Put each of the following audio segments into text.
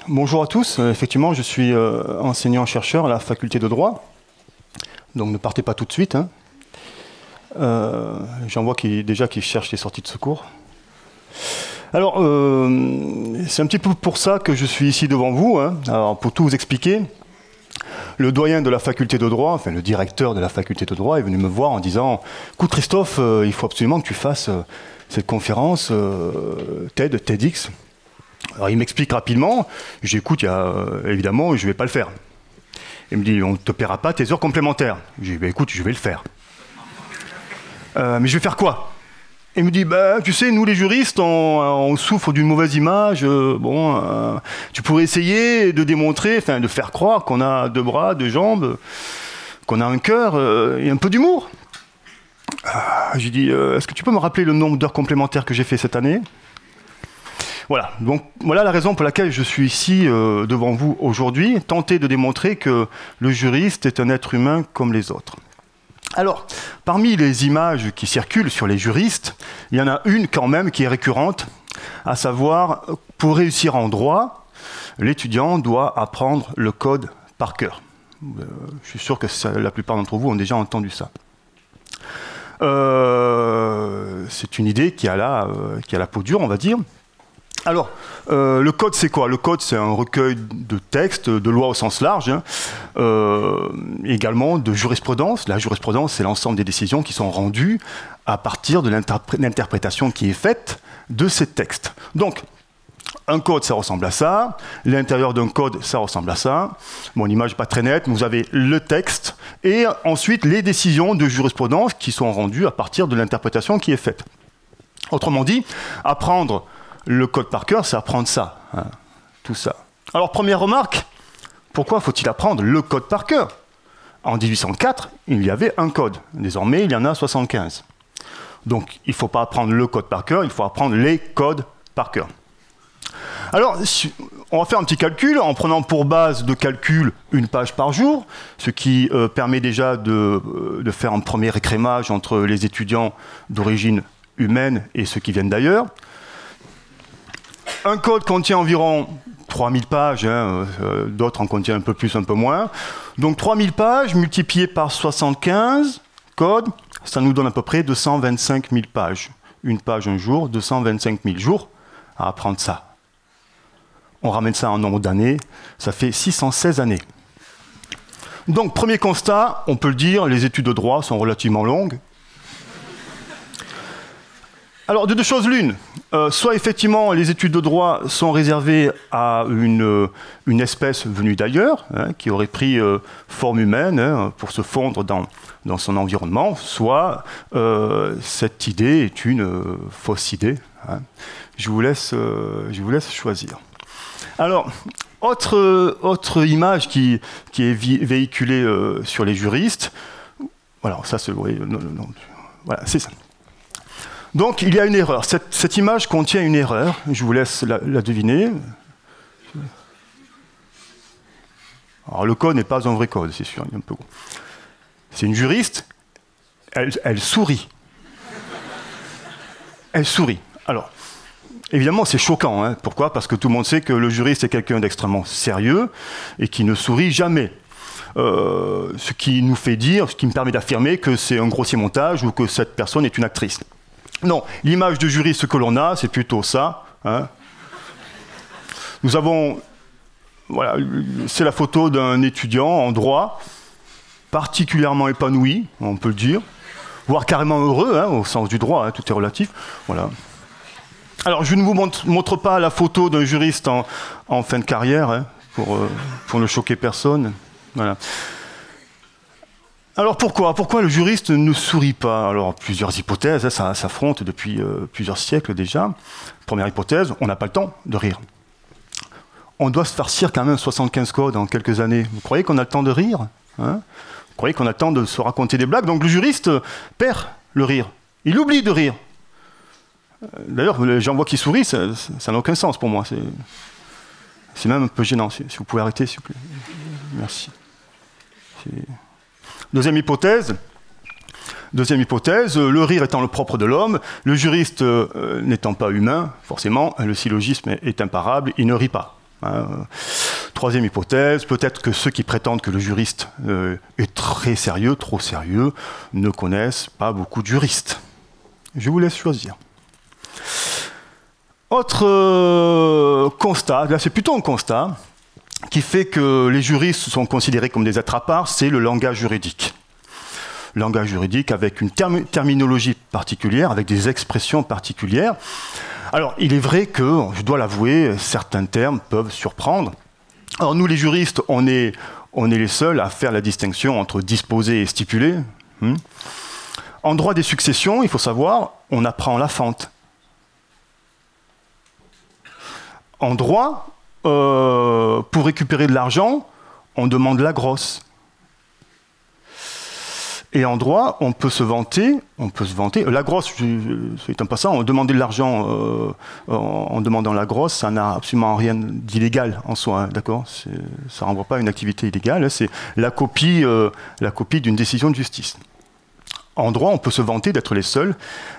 Bonjour à tous. Effectivement, je suis enseignant-chercheur à la faculté de droit. Donc ne partez pas tout de suite. Hein. J'en vois déjà qui cherchent les sorties de secours. Alors, c'est un petit peu pour ça que je suis ici devant vous. Hein. Alors, pour tout vous expliquer, le doyen de la faculté de droit, enfin le directeur de la faculté de droit, est venu me voir en disant « Écoute Christophe, il faut absolument que tu fasses cette conférence TEDx ». Alors il m'explique rapidement, j'écoute, évidemment, je ne vais pas le faire. Il me dit, on ne te paiera pas tes heures complémentaires. Je dis, bah, écoute, je vais le faire. Mais je vais faire quoi? Il me dit, bah, tu sais, nous les juristes, on souffre d'une mauvaise image. Tu pourrais essayer de démontrer, enfin de faire croire qu'on a deux bras, deux jambes, qu'on a un cœur et un peu d'humour. J'ai dit, est-ce que tu peux me rappeler le nombre d'heures complémentaires que j'ai fait cette année? Voilà, donc voilà la raison pour laquelle je suis ici devant vous aujourd'hui, tenter de démontrer que le juriste est un être humain comme les autres. Alors, parmi les images qui circulent sur les juristes, il y en a une quand même qui est récurrente, à savoir, pour réussir en droit, l'étudiant doit apprendre le code par cœur. Je suis sûr que la plupart d'entre vous ont déjà entendu ça. C'est une idée qui a la peau dure, on va dire. Alors, le code, c'est quoi? Le code, c'est un recueil de textes, de lois au sens large, hein, également de jurisprudence. La jurisprudence, c'est l'ensemble des décisions qui sont rendues à partir de l'interprétation qui est faite de ces textes. Donc, un code, ça ressemble à ça. L'intérieur d'un code, ça ressemble à ça. Bon, l'image n'est pas très nette, mais vous avez le texte et ensuite les décisions de jurisprudence qui sont rendues à partir de l'interprétation qui est faite. Autrement dit, apprendre le code par cœur, c'est apprendre ça, hein, tout ça. Alors, première remarque, pourquoi faut-il apprendre le code par cœur? En 1804, il y avait un code. Désormais, il y en a 75. Donc, il ne faut pas apprendre le code par cœur, il faut apprendre les codes par cœur. Alors, on va faire un petit calcul en prenant pour base de calcul une page par jour, ce qui permet déjà de faire un premier écrémage entre les étudiants d'origine humaine et ceux qui viennent d'ailleurs. Un code contient environ 3000 pages, hein, d'autres en contiennent un peu plus, un peu moins. Donc 3000 pages multipliées par 75 codes, ça nous donne à peu près 225 000 pages. Une page un jour, 225 000 jours à apprendre ça. On ramène ça en nombre d'années, ça fait 616 années. Donc premier constat, on peut le dire, les études de droit sont relativement longues. Alors, de deux choses l'une, soit effectivement les études de droit sont réservées à une espèce venue d'ailleurs, hein, qui aurait pris forme humaine hein, pour se fondre dans son environnement, soit cette idée est une fausse idée. Hein. Je vous laisse choisir. Alors, autre image qui est véhiculée sur les juristes, voilà, ça c'est... Oui, non, voilà, c'est ça. Donc, il y a une erreur. Cette image contient une erreur. Je vous laisse la deviner. Alors, le code n'est pas un vrai code, c'est sûr. C'est une juriste. Elle sourit. Elle sourit. Alors, évidemment, c'est choquant. Hein. Pourquoi? Parce que tout le monde sait que le juriste est quelqu'un d'extrêmement sérieux et qui ne sourit jamais. Ce qui nous fait dire, ce qui me permet d'affirmer que c'est un grossier montage ou que cette personne est une actrice. Non, l'image de juriste que l'on a, c'est plutôt ça. Hein. Nous avons, voilà, c'est la photo d'un étudiant en droit, particulièrement épanoui, on peut le dire, voire carrément heureux, hein, au sens du droit, hein, tout est relatif. Voilà. Alors, je ne vous montre pas la photo d'un juriste en fin de carrière, hein, pour ne choquer personne. Voilà. Alors pourquoi le juriste ne sourit pas? Alors plusieurs hypothèses, ça s'affronte depuis plusieurs siècles déjà. Première hypothèse, on n'a pas le temps de rire. On doit se farcir quand même 75 codes en quelques années. Vous croyez qu'on a le temps de rire hein? Vous croyez qu'on a le temps de se raconter des blagues? Donc le juriste perd le rire. Il oublie de rire. D'ailleurs, les gens voient qu'il sourit, ça n'a aucun sens pour moi. C'est même un peu gênant. Si vous pouvez arrêter, s'il vous plaît. Merci. Deuxième hypothèse, le rire étant le propre de l'homme, le juriste n'étant pas humain, forcément, le syllogisme est imparable, il ne rit pas. Troisième hypothèse, peut-être que ceux qui prétendent que le juriste est très sérieux, trop sérieux, ne connaissent pas beaucoup de juristes. Je vous laisse choisir. Autre constat, là c'est plutôt un constat, qui fait que les juristes sont considérés comme des êtres à part, c'est le langage juridique. Langage juridique avec une terminologie particulière, avec des expressions particulières. Alors, il est vrai que, je dois l'avouer, certains termes peuvent surprendre. Alors, nous, les juristes, on est les seuls à faire la distinction entre disposer et stipuler. En droit des successions, il faut savoir, on apprend la fente. En droit, pour récupérer de l'argent, on demande la grosse. Et en droit, on peut se vanter. La grosse, c'est un passant, on demandait de l'argent en demandant la grosse, ça n'a absolument rien d'illégal en soi, d'accord ? Ça ne renvoie pas à une activité illégale, c'est la copie d'une décision de justice. En droit, on peut se vanter d'être les seuls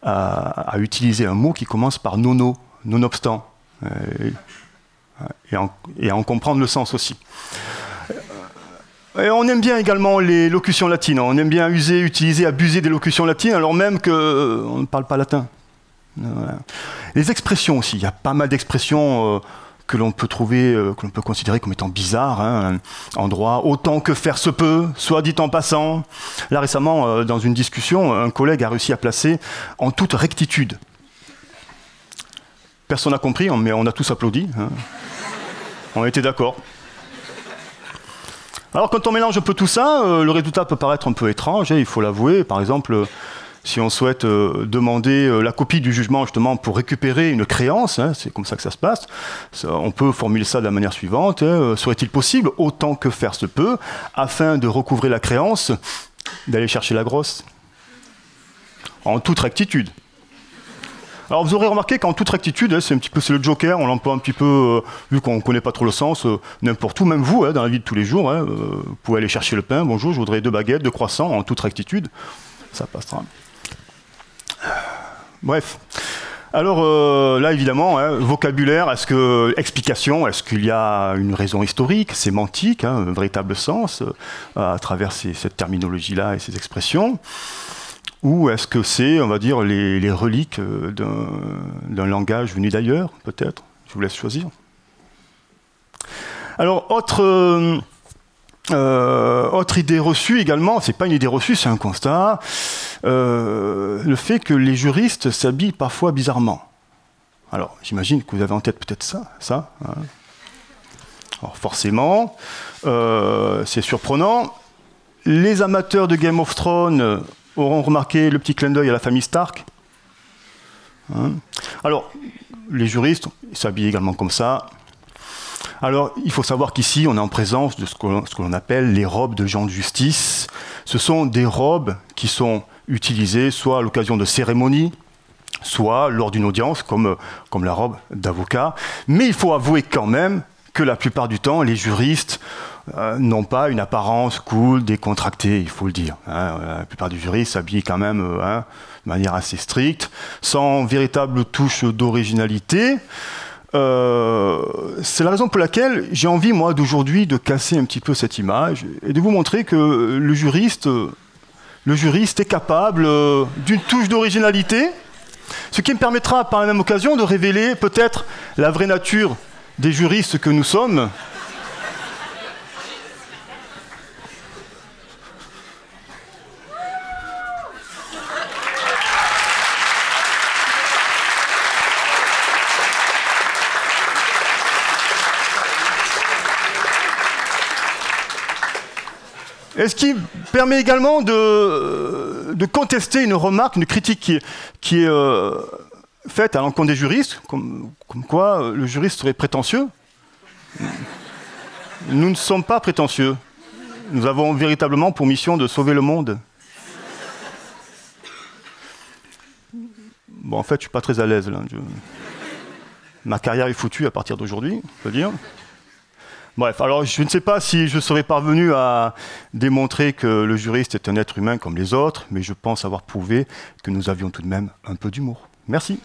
à utiliser un mot qui commence par nono, nonobstant, et à en comprendre le sens aussi. Et on aime bien également les locutions latines. On aime bien user, utiliser, abuser des locutions latines, alors même qu'on ne parle pas latin. Voilà. Les expressions aussi. Il y a pas mal d'expressions que l'on peut trouver, que l'on peut considérer comme étant bizarres en droit. Autant que faire se peut, soit dit en passant. Là, récemment, dans une discussion, un collègue a réussi à placer « en toute rectitude ». Personne n'a compris, mais on a tous applaudi. On était d'accord. Alors quand on mélange un peu tout ça, le résultat peut paraître un peu étrange, il faut l'avouer. Par exemple, si on souhaite demander la copie du jugement justement pour récupérer une créance, c'est comme ça que ça se passe, on peut formuler ça de la manière suivante. Serait-il possible, autant que faire se peut, afin de recouvrer la créance, d'aller chercher la grosse? En toute rectitude. Alors vous aurez remarqué qu'en toute rectitude, c'est le joker, on l'emploie un petit peu, vu qu'on ne connaît pas trop le sens, n'importe où, même vous, dans la vie de tous les jours, vous pouvez aller chercher le pain, bonjour, je voudrais 2 baguettes, 2 croissants, en toute rectitude, ça passera. Bref. Alors là, évidemment, vocabulaire, explication, est-ce qu'il y a une raison historique, sémantique, un véritable sens, à travers cette terminologie-là et ces expressions? Ou est-ce que c'est, on va dire, les reliques d'un langage venu d'ailleurs, peut-être? Je vous laisse choisir. Alors, autre idée reçue également, c'est pas une idée reçue, c'est un constat, le fait que les juristes s'habillent parfois bizarrement. Alors, j'imagine que vous avez en tête peut-être ça. Alors, forcément, c'est surprenant. Les amateurs de Game of Thrones auront remarqué le petit clin d'œil à la famille Stark. Alors, les juristes s'habillent également comme ça. Alors, il faut savoir qu'ici, on est en présence de ce que l'on appelle les robes de gens de justice. Ce sont des robes qui sont utilisées soit à l'occasion de cérémonies, soit lors d'une audience, comme la robe d'avocat. Mais il faut avouer quand même que la plupart du temps, les juristes n'ont pas une apparence cool, décontractée, il faut le dire. La plupart des juristes s'habillent quand même de manière assez stricte, sans véritable touche d'originalité. C'est la raison pour laquelle j'ai envie, moi, d'aujourd'hui, de casser un petit peu cette image et de vous montrer que le juriste est capable d'une touche d'originalité, ce qui me permettra, par la même occasion, de révéler peut-être la vraie nature des juristes que nous sommes. Et ce qui permet également de contester une remarque, une critique qui est faite à l'encontre des juristes, comme quoi le juriste serait prétentieux. Nous ne sommes pas prétentieux. Nous avons véritablement pour mission de sauver le monde. Bon, en fait, je ne suis pas très à l'aise là. Ma carrière est foutue à partir d'aujourd'hui, je peux dire. Bref, alors je ne sais pas si je serais parvenu à démontrer que le juriste est un être humain comme les autres, mais je pense avoir prouvé que nous avions tout de même un peu d'humour. Merci.